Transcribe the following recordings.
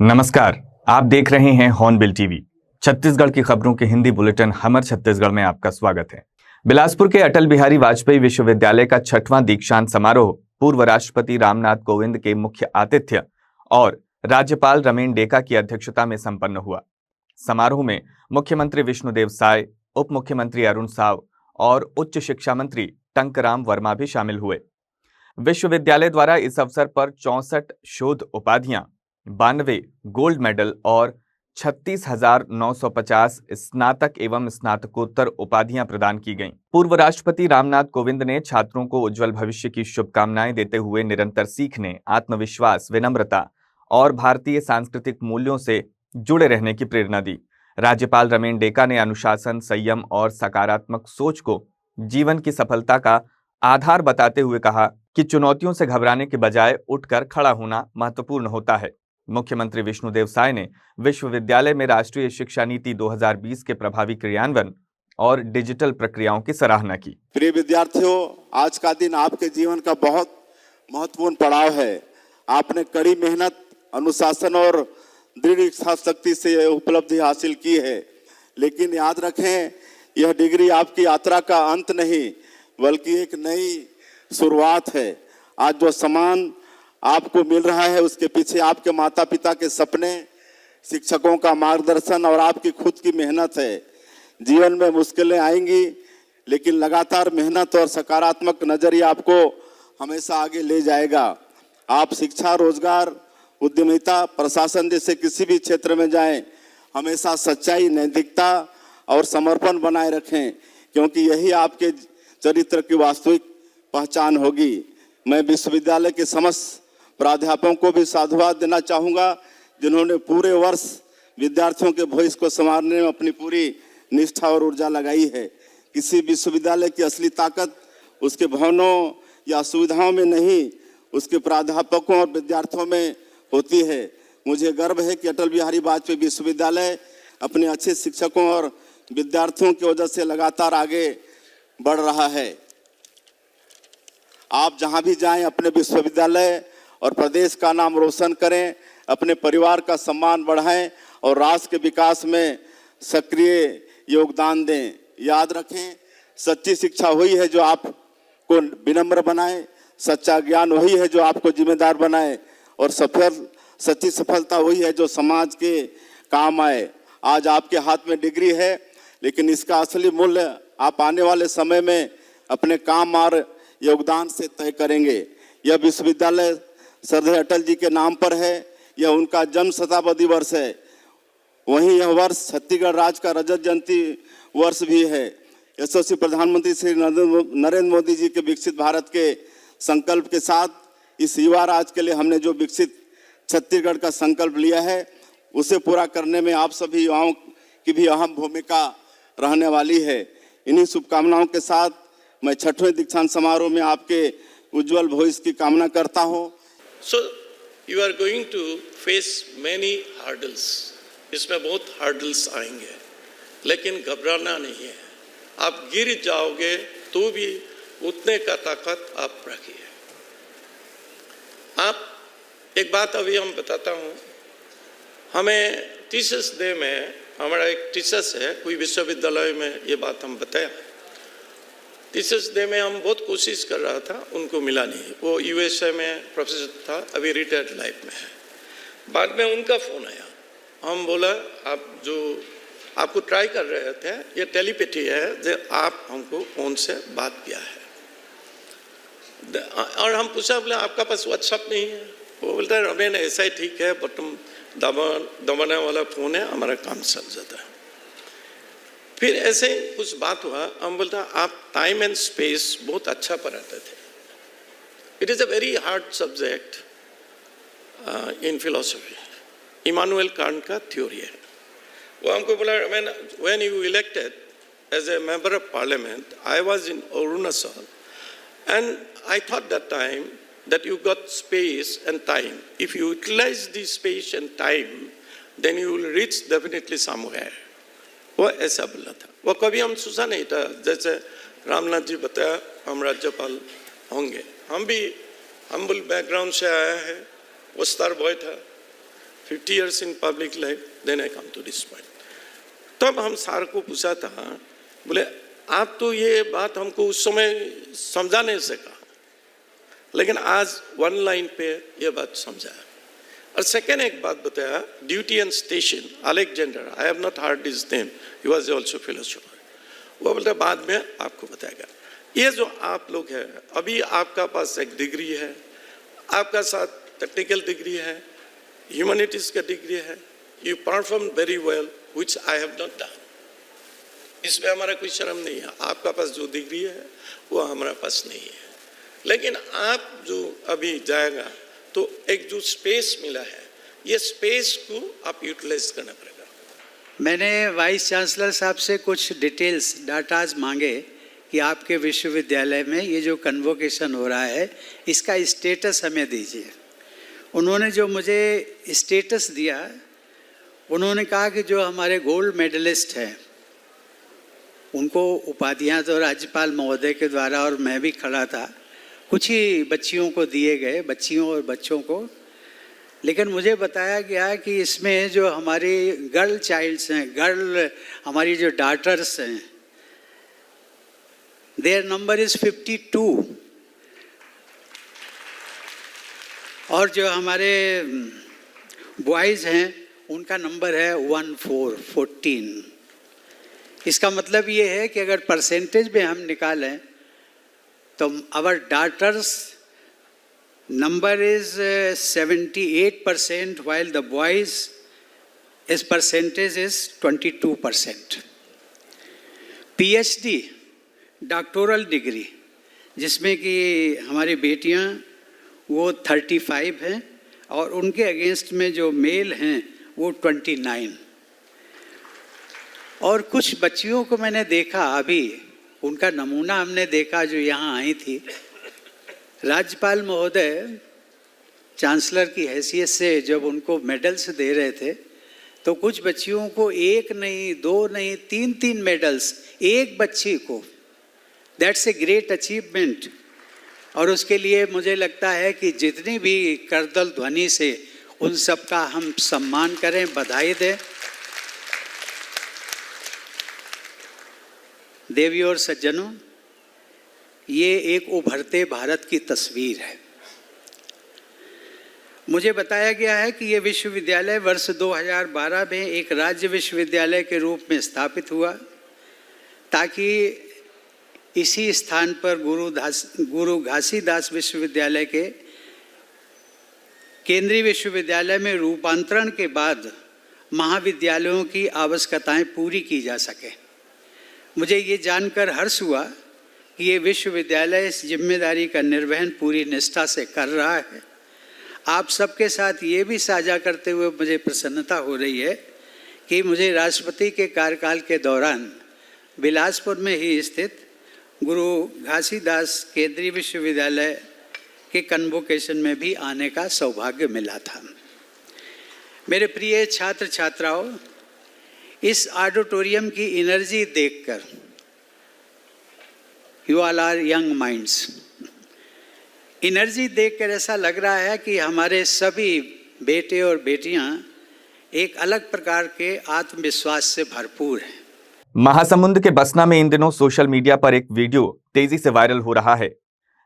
नमस्कार, आप देख रहे हैं हॉर्नबिल टीवी। छत्तीसगढ़ की खबरों के हिंदी बुलेटिन हमर छत्तीसगढ़ में आपका स्वागत है। बिलासपुर के अटल बिहारी वाजपेयी विश्वविद्यालय का 6वां दीक्षांत समारोह पूर्व राष्ट्रपति रामनाथ कोविंद के मुख्य आतिथ्य और राज्यपाल रमेन डेका की अध्यक्षता में संपन्न हुआ। समारोह में मुख्यमंत्री विष्णुदेव साय, उप मुख्यमंत्री अरुण साव और उच्च शिक्षा मंत्री टंकराम वर्मा भी शामिल हुए। विश्वविद्यालय द्वारा इस अवसर पर 64 शोध उपाधियां, 92 गोल्ड मेडल और 36,950 स्नातक एवं स्नातकोत्तर उपाधियां प्रदान की गईं। पूर्व राष्ट्रपति रामनाथ कोविंद ने छात्रों को उज्जवल भविष्य की शुभकामनाएं देते हुए निरंतर सीखने, आत्मविश्वास, विनम्रता और भारतीय सांस्कृतिक मूल्यों से जुड़े रहने की प्रेरणा दी। राज्यपाल रमेन डेका ने अनुशासन, संयम और सकारात्मक सोच को जीवन की सफलता का आधार बताते हुए कहा कि चुनौतियों से घबराने के बजाय उठकर खड़ा होना महत्वपूर्ण होता है। मुख्यमंत्री विष्णुदेव साय ने विश्वविद्यालय में राष्ट्रीय शिक्षा नीति 2020 के प्रभावी क्रियान्वयन और डिजिटल प्रक्रियाओं की सराहना की। प्रिय विद्यार्थियों, आज का दिन आपके जीवन का बहुत महत्वपूर्ण पड़ाव है। आपने कड़ी मेहनत, अनुशासन और दृढ़ इच्छा शक्ति से यह उपलब्धि हासिल की है। लेकिन याद रखें, यह डिग्री आपकी यात्रा का अंत नहीं बल्कि एक नई शुरुआत है। आज जो सम्मान आपको मिल रहा है उसके पीछे आपके माता पिता के सपने, शिक्षकों का मार्गदर्शन और आपकी खुद की मेहनत है। जीवन में मुश्किलें आएंगी, लेकिन लगातार मेहनत और सकारात्मक नजरिया आपको हमेशा आगे ले जाएगा। आप शिक्षा, रोजगार, उद्यमिता, प्रशासन जैसे किसी भी क्षेत्र में जाएं, हमेशा सच्चाई, नैतिकता और समर्पण बनाए रखें, क्योंकि यही आपके चरित्र की वास्तविक पहचान होगी। मैं विश्वविद्यालय के समस्त प्राध्यापकों को भी साधुवाद देना चाहूँगा, जिन्होंने पूरे वर्ष विद्यार्थियों के भविष्य को संवारने में अपनी पूरी निष्ठा और ऊर्जा लगाई है। किसी विश्वविद्यालय की असली ताकत उसके भवनों या सुविधाओं में नहीं, उसके प्राध्यापकों और विद्यार्थियों में होती है। मुझे गर्व है कि अटल बिहारी वाजपेयी विश्वविद्यालय अपने अच्छे शिक्षकों और विद्यार्थियों की वजह से लगातार आगे बढ़ रहा है। आप जहां भी जाएं, अपने विश्वविद्यालय और प्रदेश का नाम रोशन करें, अपने परिवार का सम्मान बढ़ाएं और राष्ट्र के विकास में सक्रिय योगदान दें। याद रखें, सच्ची शिक्षा वही है जो आपको विनम्र बनाए, सच्चा ज्ञान वही है जो आपको जिम्मेदार बनाए और सच्ची सफलता वही है जो समाज के काम आए। आज आपके हाथ में डिग्री है, लेकिन इसका असली मूल्य आप आने वाले समय में अपने काम और योगदान से तय करेंगे। यह विश्वविद्यालय सरदार अटल जी के नाम पर है। यह उनका जन्म शताब्दी वर्ष है। वहीं यह वर्ष छत्तीसगढ़ राज्य का रजत जयंती वर्ष भी है। यशस्वी प्रधानमंत्री श्री नरेंद्र मोदी जी के विकसित भारत के संकल्प के साथ इस युवा राज्य के लिए हमने जो विकसित छत्तीसगढ़ का संकल्प लिया है, उसे पूरा करने में आप सभी युवाओं की भी अहम भूमिका रहने वाली है। इन्हीं शुभकामनाओं के साथ मैं 6वें दीक्षांत समारोह में आपके उज्जवल भविष्य की कामना करता हूं। So you are going to face many hurdles. इसमें बहुत hurdles आएंगे, लेकिन घबराना नहीं है। आप गिर जाओगे तो भी उतने का ताकत आप रखिए। आप एक बात अभी हम बताता हूँ, हमें टीचर्स डे में हमारा एक टीचर्स है, कोई विश्वविद्यालय में ये बात हम बताया। टीचर्स डे में हम बहुत कोशिश कर रहा था, उनको मिला नहीं। वो यूएसए में प्रोफेसर था, अभी रिटायर्ड लाइफ में है। बाद में उनका फ़ोन आया, हम बोला आप जो आपको ट्राई कर रहे थे, ये टेलीपैथी है जो आप हमको फ़ोन से बात किया है। और हम पूछा, बोले आपका पास व्हाट्सअप नहीं है? वो बोलता है रमेन ऐसा ही ठीक है, बटन दबाने वाला फ़ोन है, हमारा काम चल जाता है। फिर ऐसे ही कुछ बात हुआ, हम बोलता आप टाइम एंड स्पेस बहुत अच्छा पढ़ाते थे। It is a very hard subject in philosophy. Immanuel Kant का थ्योरी है। वो हमको बोला, when you elected as a member of parliament, I was in Arunachal and I thought that time that you got space and time. If you utilize the space and time, then you will reach definitely somewhere. वो ऐसा बोला था। वो कभी हम सोचा नहीं था, जैसे रामनाथ जी बताया हम राज्यपाल होंगे। हम भी हम्बल बैकग्राउंड से आया है, वो स्टार बॉय था। 50 years in public life, then I come to this point. तब हम सर को पूछा था, बोले आप तो ये बात हमको उस समय समझा नहीं सका, लेकिन आज वन लाइन पे ये बात समझाया। और सेकेंड एक बात बताया, duty and station, Alexander, I have not heard his name, he was also philosopher. वो बोलते बाद में आपको बताएगा। ये जो आप लोग हैं, अभी आपका पास एक डिग्री है, आपका साथ टेक्निकल डिग्री है, ह्यूमैनिटीज का डिग्री है, you perform very well, which I have not done. इसमें हमारा कोई शर्म नहीं है, आपका पास जो डिग्री है वो हमारा पास नहीं है, लेकिन आप जो अभी जाएगा तो एक जो स्पेस मिला है, ये स्पेस को आप यूटिलाइज करना पड़ेगा। मैंने वाइस चांसलर साहब से कुछ डिटेल्स डाटाज मांगे कि आपके विश्वविद्यालय में ये जो कन्वोकेशन हो रहा है इसका स्टेटस हमें दीजिए। उन्होंने जो मुझे स्टेटस दिया, उन्होंने कहा कि जो हमारे गोल्ड मेडलिस्ट हैं उनको उपाधियां तो राज्यपाल महोदय के द्वारा, और मैं भी खड़ा था, कुछ ही बच्चियों को दिए गए, बच्चियों और बच्चों को, लेकिन मुझे बताया गया कि इसमें जो हमारी गर्ल चाइल्ड्स हैं, हमारी जो डॉटर्स हैं, देयर नंबर इज़ 52, और जो हमारे बॉयज़ हैं उनका नंबर है 14। इसका मतलब ये है कि अगर परसेंटेज में हम निकालें तो our daughters number is 78%, while the boys' percentage is 22%. PhD, doctoral degree, जिसमें कि हमारी बेटियां वो 35 हैं और उनके अगेंस्ट में जो मेल हैं वो 29। और कुछ बच्चियों को मैंने देखा, अभी उनका नमूना हमने देखा जो यहाँ आई थी। राज्यपाल महोदय चांसलर की हैसियत से जब उनको मेडल्स दे रहे थे तो कुछ बच्चियों को 1 नहीं, 2 नहीं, 3 मेडल्स एक बच्ची को। That's a great achievement. और उसके लिए मुझे लगता है कि जितनी भी करतल ध्वनि से उन सब का हम सम्मान करें, बधाई दें। देवियों और सज्जनों, ये एक उभरते भारत की तस्वीर है। मुझे बताया गया है कि ये विश्वविद्यालय वर्ष 2012 में एक राज्य विश्वविद्यालय के रूप में स्थापित हुआ, ताकि इसी स्थान पर गुरु घासीदास विश्वविद्यालय के केंद्रीय विश्वविद्यालय में रूपांतरण के बाद महाविद्यालयों की आवश्यकताएं पूरी की जा सके। मुझे ये जानकर हर्ष हुआ कि ये विश्वविद्यालय इस जिम्मेदारी का निर्वहन पूरी निष्ठा से कर रहा है। आप सबके साथ ये भी साझा करते हुए मुझे प्रसन्नता हो रही है कि मुझे राष्ट्रपति के कार्यकाल के दौरान बिलासपुर में ही स्थित गुरु घासीदास केंद्रीय विश्वविद्यालय के कन्वोकेशन में भी आने का सौभाग्य मिला था। मेरे प्रिय छात्र छात्राओं, इस ऑडिटोरियम की एनर्जी देखकर, you all are young minds, energy देखकर ऐसा लग रहा है कि हमारे सभी बेटे और बेटियां एक अलग प्रकार के आत्मविश्वास से भरपूर हैं। महासमुंद के बसना में इन दिनों सोशल मीडिया पर एक वीडियो तेजी से वायरल हो रहा है,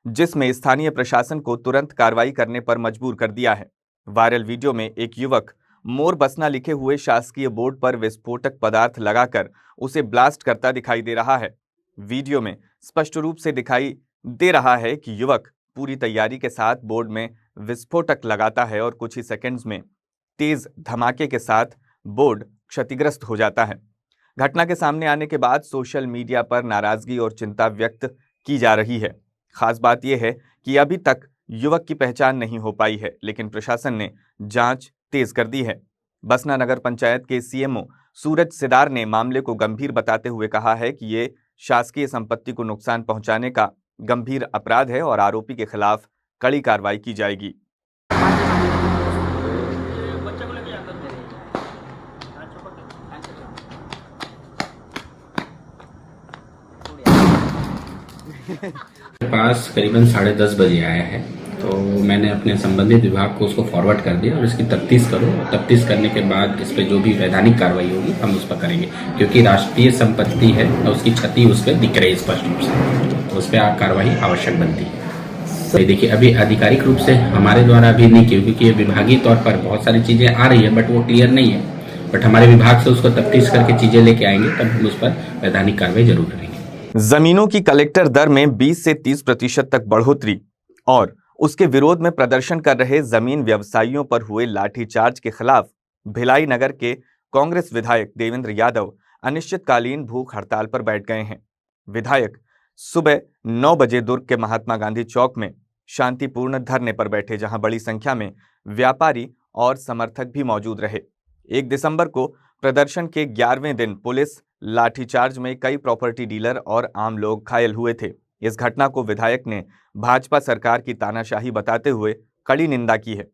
जिसमें स्थानीय प्रशासन को तुरंत कार्रवाई करने पर मजबूर कर दिया है। वायरल वीडियो में एक युवक मोर बसना लिखे हुए शासकीय बोर्ड पर विस्फोटक पदार्थ लगाकर उसे ब्लास्ट करता दिखाई दे रहा है। वीडियो में स्पष्ट रूप से दिखाई दे रहा है कि युवक पूरी तैयारी के साथ बोर्ड में विस्फोटक लगाता है और कुछ ही सेकंड्स में तेज धमाके के साथ बोर्ड क्षतिग्रस्त हो जाता है। घटना के सामने आने के बाद सोशल मीडिया पर नाराजगी और चिंता व्यक्त की जा रही है। खास बात यह है कि अभी तक युवक की पहचान नहीं हो पाई है, लेकिन प्रशासन ने जांच तेज कर दी है। बसना नगर पंचायत के सीएमओ सूरज सिदार ने मामले को गंभीर बताते हुए कहा है कि ये शासकीय संपत्ति को नुकसान पहुंचाने का गंभीर अपराध है और आरोपी के खिलाफ कड़ी कार्रवाई की जाएगी। 5 करीबन 10:30 बजे आया है तो मैंने अपने संबंधित विभाग को उसको फॉरवर्ड कर दिया और इसकी तफ्तीश करो। तफ्तीश करने के बाद इस पर जो भी वैधानिक कार्रवाई होगी हम उस पर करेंगे, क्योंकि राष्ट्रीय संपत्ति है और उसकी क्षति उस पर दिख रही है स्पष्ट रूप से, तो उस पर कार्रवाई आवश्यक बनती है। तो देखिए अभी आधिकारिक रूप से हमारे द्वारा अभी नहीं की, क्योंकि विभागीय तौर पर बहुत सारी चीज़ें आ रही है बट वो क्लियर नहीं है। बट हमारे विभाग से उसको तफ्तीश करके चीज़ें लेके आएंगे, तब हम उस पर वैधानिक कार्रवाई जरूर करेंगे। जमीनों की कलेक्टर दर में 20 से 30% तक बढ़ोतरी और उसके विरोध में प्रदर्शन कर रहे जमीन व्यवसायियों पर हुए लाठीचार्ज के खिलाफ भिलाई नगर के कांग्रेस विधायक देवेंद्र यादव अनिश्चितकालीन भूख हड़ताल पर बैठ गए हैं। विधायक सुबह 9 बजे दुर्ग के महात्मा गांधी चौक में शांतिपूर्ण धरने पर बैठे, जहां बड़ी संख्या में व्यापारी और समर्थक भी मौजूद रहे। 1 दिसंबर को प्रदर्शन के 11वें दिन पुलिस लाठीचार्ज में कई प्रॉपर्टी डीलर और आम लोग घायल हुए थे। इस घटना को विधायक ने भाजपा सरकार की तानाशाही बताते हुए कड़ी निंदा की है।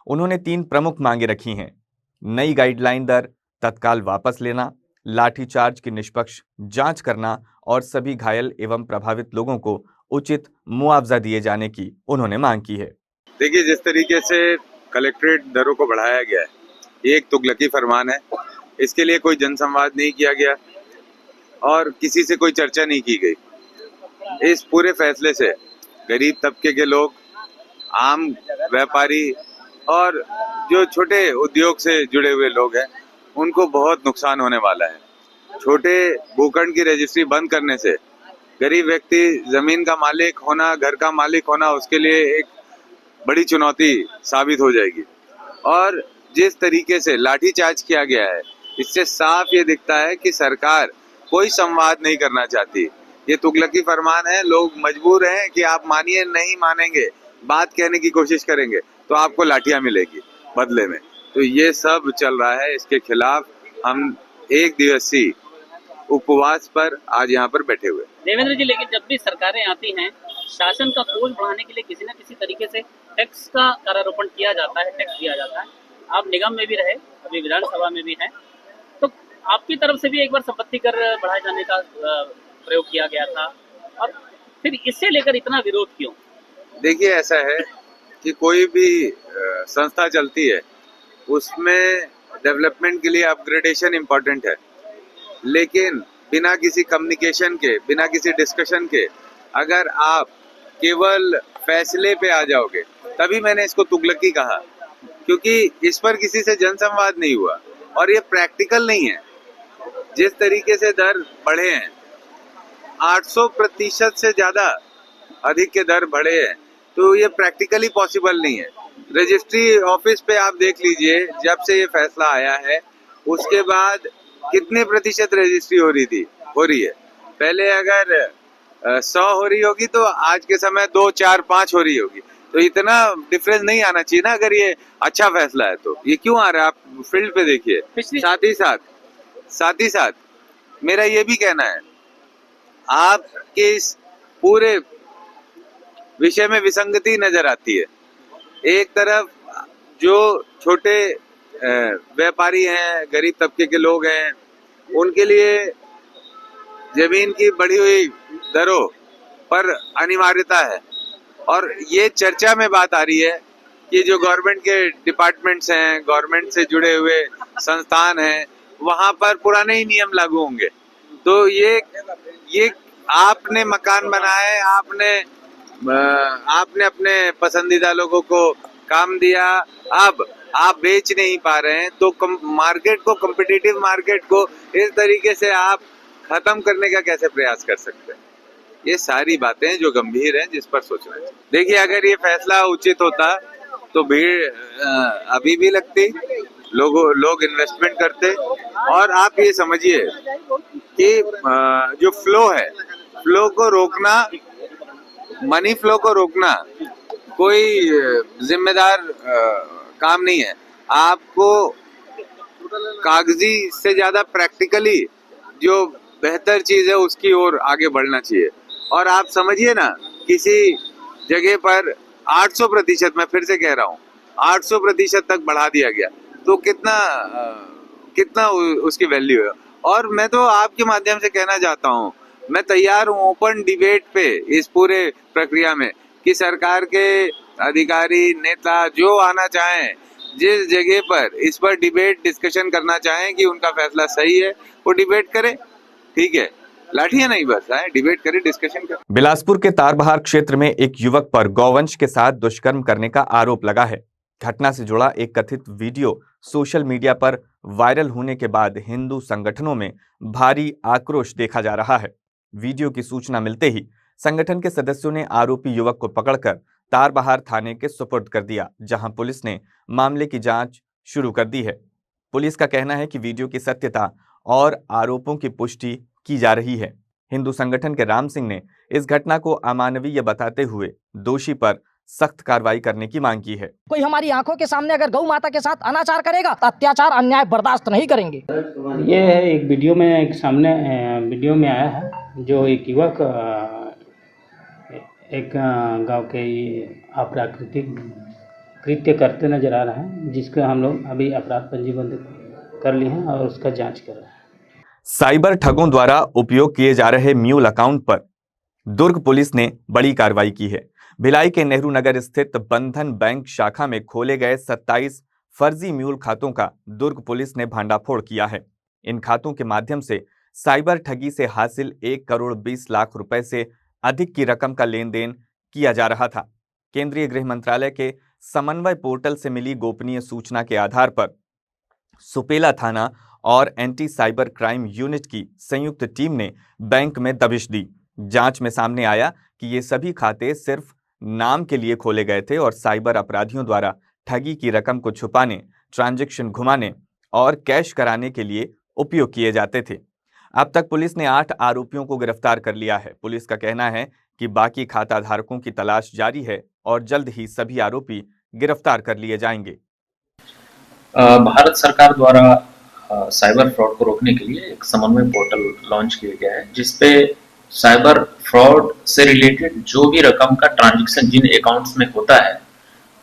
उन्होंने 3 प्रमुख मांगे रखी हैं: नई गाइडलाइन दर तत्काल वापस लेना, लाठीचार्ज की निष्पक्ष जांच करना और सभी घायल एवं प्रभावित लोगों को उचित मुआवजा दिए जाने की उन्होंने मांग की है। देखिए, जिस तरीके से कलेक्ट्रेट दरों को बढ़ाया गया है, ये एक तुगलकी फरमान है। इसके लिए कोई जनसंवाद नहीं किया गया और किसी से कोई चर्चा नहीं की गई। इस पूरे फैसले से गरीब तबके के लोग, आम व्यापारी और जो छोटे उद्योग से जुड़े हुए लोग हैं, उनको बहुत नुकसान होने वाला है। छोटे भूखंड की रजिस्ट्री बंद करने से गरीब व्यक्ति जमीन का मालिक होना, घर का मालिक होना उसके लिए एक बड़ी चुनौती साबित हो जाएगी। और जिस तरीके से लाठीचार्ज किया गया है, इससे साफ ये दिखता है कि सरकार कोई संवाद नहीं करना चाहती। ये तुगलकी फरमान है। लोग मजबूर हैं कि आप मानिए, नहीं मानेंगे, बात कहने की कोशिश करेंगे तो आपको लाठियां मिलेगी बदले में। तो ये सब चल रहा है। इसके खिलाफ हम 1 दिवसीय उपवास पर आज यहाँ पर बैठे हुए। देवेंद्र जी, लेकिन जब भी सरकारें आती हैं, शासन का बोझ बढ़ाने के लिए किसी न किसी तरीके से टैक्स का करारोपण किया जाता है, टैक्स दिया जाता है। आप निगम में भी रहे, अभी विधानसभा में भी हैं, तो आपकी तरफ से भी एक बार संपत्ति कर बढ़ाए जाने का प्रयोग किया गया था, और फिर इससे लेकर इतना विरोध क्यों? देखिए, ऐसा है कि कोई भी संस्था चलती है, उसमें डेवलपमेंट के लिए अपग्रेडेशन इम्पोर्टेंट है, लेकिन बिना किसी कम्युनिकेशन के, बिना किसी डिस्कशन के अगर आप केवल फैसले पे आ जाओगे, तभी मैंने इसको तुगलकी कहा, क्योंकि इस पर किसी से जनसंवाद नहीं हुआ और ये प्रैक्टिकल नहीं है। जिस तरीके से दर बढ़े हैं, 800% से ज्यादा अधिक के दर बढ़े हैं, तो ये प्रैक्टिकली पॉसिबल नहीं है। रजिस्ट्री ऑफिस पे आप देख लीजिए, जब से ये फैसला आया है उसके बाद कितने प्रतिशत रजिस्ट्री हो रही है। पहले अगर 100 हो रही होगी तो आज के समय 2, 4, 5 हो रही होगी। तो इतना डिफरेंस नहीं आना चाहिए ना। अगर ये अच्छा फैसला है तो ये क्यों आ रहा है? आप फील्ड पे देखिए। साथ ही साथ मेरा ये भी कहना है, आपके इस पूरे विषय में विसंगति नजर आती है। एक तरफ जो छोटे व्यापारी हैं, गरीब तबके के लोग हैं, उनके लिए जमीन की बढ़ी हुई दरों पर अनिवार्यता है, और ये चर्चा में बात आ रही है कि जो गवर्नमेंट के डिपार्टमेंट्स हैं, गवर्नमेंट से जुड़े हुए संस्थान हैं, वहां पर पुराने ही नियम लागू होंगे। तो ये आपने मकान बनाए, आपने अपने पसंदीदा लोगों को काम दिया, अब आप बेच नहीं पा रहे हैं, तो मार्केट को, कॉम्पिटिटिव मार्केट को इस तरीके से आप खत्म करने का कैसे प्रयास कर सकते हैं? ये सारी बातें जो गंभीर हैं, जिस पर सोचना चाहिए। देखिए, अगर ये फैसला उचित होता तो भीड़ अभी भी लगती, लोग इन्वेस्टमेंट करते। और आप ये समझिए कि जो फ्लो है, फ्लो को रोकना, मनी फ्लो को रोकना कोई जिम्मेदार काम नहीं है। आपको कागजी से ज्यादा प्रैक्टिकली जो बेहतर चीज है उसकी ओर आगे बढ़ना चाहिए। और आप समझिए ना, किसी जगह पर 800%, मैं फिर से कह रहा हूँ, 800% तक बढ़ा दिया गया, तो कितना उसकी वैल्यू है। और मैं तो आपके माध्यम से कहना चाहता हूँ, मैं तैयार हूँ ओपन डिबेट पे इस पूरे प्रक्रिया में, कि सरकार के अधिकारी, नेता जो आना चाहें, जिस जगह पर इस पर डिबेट डिस्कशन करना चाहें कि उनका फैसला सही है, वो डिबेट करें, ठीक है, लाठियां नहीं बस आए, डिबेट करें, डिस्कशन करें। बिलासपुर के तारबहार क्षेत्र में एक युवक पर गौवंश के साथ दुष्कर्म करने का आरोप लगा है। घटना से जुड़ा एक कथित वीडियो सोशल मीडिया पर वायरल होने के बाद हिंदू संगठनों में भारी आक्रोश देखा जा रहा है। वीडियो की सूचना मिलते ही संगठन के सदस्यों ने आरोपी युवक को पकड़कर तारबहार थाने के सुपुर्द कर दिया, जहां पुलिस ने मामले की जांच शुरू कर दी है। पुलिस का कहना है कि वीडियो की सत्यता और आरोपों की पुष्टि की जा रही है। हिंदू संगठन के राम सिंह ने इस घटना को अमानवीय बताते हुए दोषी पर सख्त कार्रवाई करने की मांग की है। कोई हमारी आंखों के सामने अगर गौ माता के साथ अनाचार करेगा तो अत्याचार अन्याय बर्दाश्त नहीं करेंगे। ये है एक वीडियो में एक सामने वीडियो में आया है, जो एक युवक एक गांव के अप्राकृतिक कृत्य करते नजर आ रहे हैं, जिसका हम लोग अभी अपराध पंजीबद्ध कर लिए हैं और उसका जांच कर रहे हैं। साइबर ठगों द्वारा उपयोग किए जा रहे म्यूल अकाउंट पर दुर्ग पुलिस ने बड़ी कार्रवाई की है। भिलाई के नेहरू नगर स्थित बंधन बैंक शाखा में खोले गए 27 फर्जी म्यूल खातों का दुर्ग पुलिस ने भांडाफोड़ किया है। इन खातों के माध्यम से साइबर ठगी से हासिल 1 करोड़ 20 लाख रुपए से अधिक की रकम का लेन देन किया जा रहा था। केंद्रीय गृह मंत्रालय के समन्वय पोर्टल से मिली गोपनीय सूचना के आधार पर सुपेला थाना और एंटी साइबर क्राइम यूनिट की संयुक्त टीम ने बैंक में दबिश दी। जांच में सामने आया कि ये सभी खाते सिर्फ नाम के लिए खोले गए थे और साइबर अपराधियों द्वारा ठगी की रकम को छुपाने, ट्रांजैक्शन घुमाने और कैश कराने के लिए उपयोग किए जाते थे। अब तक पुलिस ने 8 आरोपियों को गिरफ्तार कर लिया है। पुलिस का कहना है कि बाकी खाता धारकों की तलाश जारी है और जल्द ही सभी आरोपी गिरफ्तार कर लिए जाएंगे। भारत सरकार द्वारा साइबर फ्रॉड को रोकने के लिए एक समन्वय पोर्टल लॉन्च किया गया है, जिसपे साइबर फ्रॉड से रिलेटेड जो भी रकम का ट्रांजैक्शन जिन अकाउंट्स में होता है,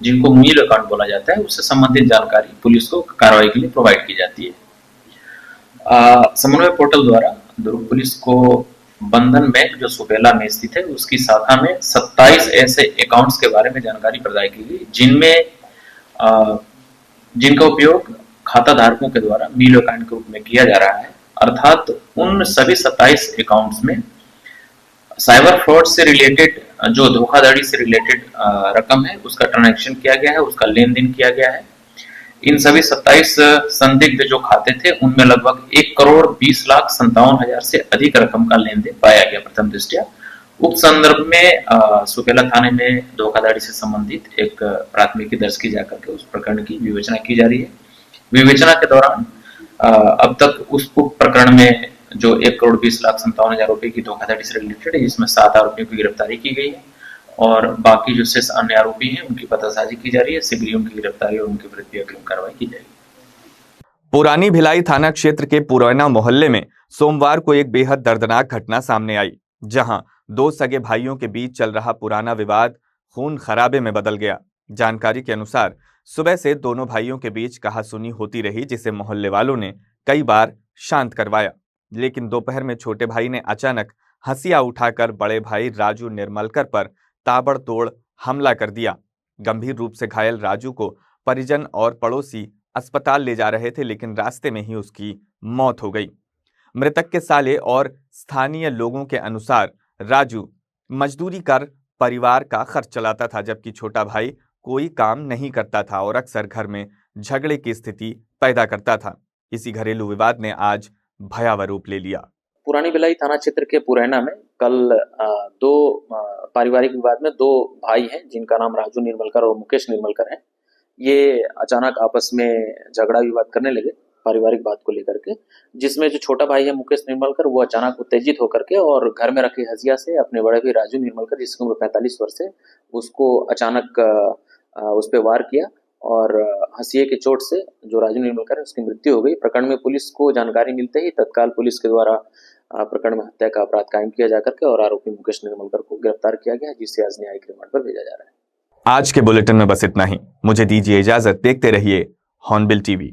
जिनको म्यूल अकाउंट बोला जाता है, उससे संबंधित जानकारी पुलिस को कार्रवाई के लिए प्रोवाइड की जाती है। समन्वय पोर्टल द्वारा दुर्ग पुलिस को बंधन बैंक जो सुपेला में स्थित है उसकी शाखा में 27 ऐसे अकाउंट्स के बारे में जानकारी प्रदान की गई, जिनमें जिनका उपयोग खाता धारकों के द्वारा म्यूल अकाउंट के रूप में किया जा रहा है। अर्थात उन सभी 27 अकाउंट्स में साइबर फ्रॉड से रिलेटेड, जो धोखाधड़ी से रिलेटेड रकम है, उसका ट्रांजैक्शन किया गया है, उसका लेन देन किया गया है। इन सभी 27 संदिग्ध जो खाते थे, उनमें लगभग 1 करोड़ 20 लाख 57 हजार से अधिक रकम का लेन देन पाया गया प्रथम दृष्टया। उक्त संदर्भ में सुपेला थाने में धोखाधड़ी से संबंधित एक प्राथमिकी दर्ज की जाकर के उस प्रकरण की विवेचना की जा रही है। विवेचना के दौरान अब तक उस प्रकरण में जो 1 करोड़ 20 लाख 57 हजार रुपए की धोखाधड़ी से रिलेटेड है, इसमें 7 आरोपियों की गिरफ्तारी की गई है और बाकी जो शेष अन्य आरोपी हैं उनकी पतासाजी की जा रही है। शीघ्र उनकी गिरफ्तारी और उनके विरुद्ध अग्रिम कार्रवाई की जाएगी। पुरानी भिलाई थाना क्षेत्र के पुरैना मोहल्ले में सोमवार को एक बेहद दर्दनाक घटना सामने आई, जहां 2 सगे भाइयों के बीच चल रहा पुराना विवाद खून खराबे में बदल गया। जानकारी के अनुसार सुबह से दोनों भाइयों के बीच कहासुनी होती रही, जिसे मोहल्ले वालों ने कई बार शांत करवाया, लेकिन दोपहर में छोटे भाई ने अचानक हंसिया उठाकर बड़े भाई राजू निर्मलकर पर ताबड़तोड़ हमला कर दिया। गंभीर रूप से घायल राजू को परिजन और पड़ोसी अस्पताल ले जा रहे थे, लेकिन रास्ते में ही उसकी मौत हो गई। मृतक के साले और स्थानीय लोगों के अनुसार राजू मजदूरी कर परिवार का खर्च चलाता था, जबकि छोटा भाई कोई काम नहीं करता था और अक्सर घर में झगड़े की स्थिति पैदा करता था। इसी घरेलू विवाद ने आज भयावह रूप ले लिया। पुरानी भिलाई थाना क्षेत्र के पुरैना में कल 2 पारिवारिक विवाद में 2 भाई हैं, जिनका नाम राजू निर्मलकर और मुकेश निर्मलकर है। ये अचानक आपस में झगड़ा विवाद करने लगे पारिवारिक बात को लेकर के, जिसमें जो छोटा भाई है मुकेश निर्मलकर, वो अचानक उत्तेजित होकर के और घर में रखे हजिया से अपने बड़े भाई राजू निर्मलकर, जिसकी उम्र 45 वर्ष है, उसको अचानक उस पर वार किया और हंसिए की चोट से जो राजू निर्मलकर है उसकी मृत्यु हो गई। प्रकरण में पुलिस को जानकारी मिलते ही तत्काल पुलिस के द्वारा प्रकरण में हत्या का अपराध कायम किया जाकर के और आरोपी मुकेश निर्मलकर को गिरफ्तार किया गया, जिसे आज न्यायिक रिमांड पर भेजा जा रहा है। आज के बुलेटिन में बस इतना ही। मुझे दीजिए इजाजत। देखते रहिए हॉर्नबिल टीवी।